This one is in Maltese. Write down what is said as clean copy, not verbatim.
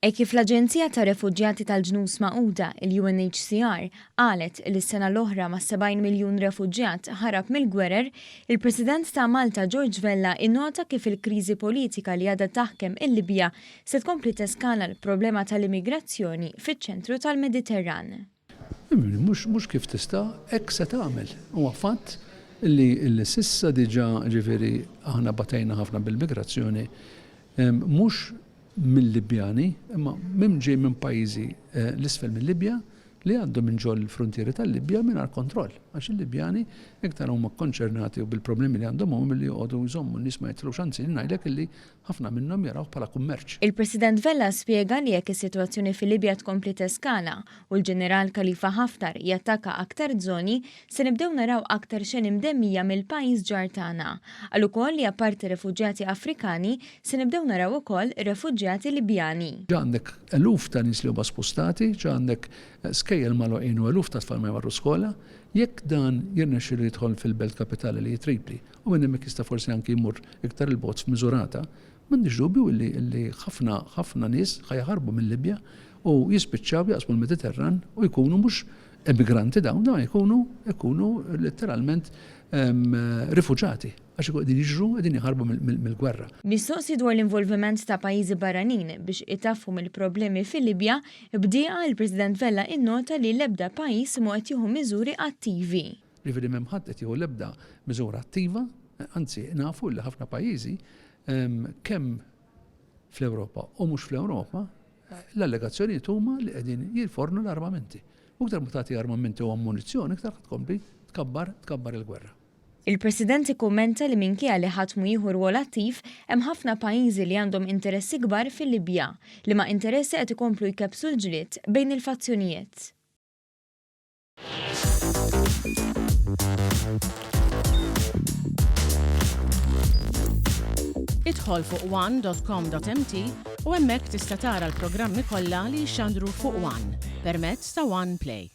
Kif l-Aġenzija ta' Refuġjati tal-Ġnus Magħquda, il-UNHCR, qalet li s-sena l-oħra ma' 70 miljun refuġjat ħarab mill-gwerer, il-President ta' Malta George Vella innota kif il-kriżi politika li għadha taħkem il-Libja se tkompli teskala l-problema tal-immigrazzjoni fiċ-ċentru tal-Mediterran. Mhux kif tista' hekk se tagħmel. Huwa fatt li sissa diġà ġifieri aħna batajna ħafna bil-migrazzjoni mhux mill-Libjani, imma ġej minn pajjiżi l-isfel mill-Libja li għaddu minn ġol l-frontieri tal-Libja mingħajr kontroll. Għax il-Libjani iktar huma konċernati u bil-problemi li għandhom huma milli jqogħdu jżommu n-nies ma jitlux anzi ngħidlek illi ħafna minnhom jaraw bħala kummerċ. Il-President Vella spjega li jekk is-sitwazzjoni fil-Libja tkompli teskala u l-Ġeneral Khalifa Haftar jattakka aktar żoni, se nibdew naraw aktar xejn imdemmija mill-pajjiż ġar tagħna. Għal ukoll li apparti refuġjati Afrikani se nibdew naraw ukoll refuġjati Libjani. Ġa għandek eluf ta' nies li huma spostati, ġa għandek skejjel magħluqin u eluf ta' tfal ma jmorru skola, jekk dan jirnexxielu jidħol fil-belt kapitali li Tripli u minn hemmhekk jista' forsi anke jmur iktar il-bogħod f'Miżurata, m'għandix dubju li ħafna nies ħajħarbu mill-Libja u jispiċċaw jaqsmu l-Mediterran u jkunu mhux emigranti dawn ikunu letteralment rifuġati għax qegħdin jiġru qegħdin jaħarbu mill-gwerra. Mistoqsi dwar l-involviment ta' pajjiżi barranin biex itaffu mill-problemi fil-Libja, bdieqa l-President Vella innota li l-ebda pajjiż mu qed jieħu miżuri attivi. Ġifieri m'hemm ħadd qed jieħu l-ebda miżura attiva, anzi nafu li ħafna pajjiżi kemm fl-Ewropa u mhux fl-Ewropa l-allegazzjonijiet huma li qegħdin jirfornu l-armamenti. U iktar ma tagħti armamenti u ammunizzjoni iktar tkompli tkabbar il-gwerra. Il-President ikkummenta li minkejja li ħadd mu jieħu rwol attiv, hemm ħafna pajjiżi li għandhom interessi kbar fil-Libja li ma' interessi qed ikomplu jkebsu l-ġlied bejn il-fazzjonijiet. Idħol fuq one.com.mt u hemmhekk tista' tara l-programmi kollha li jxandru fuq One permezz ta' One Play.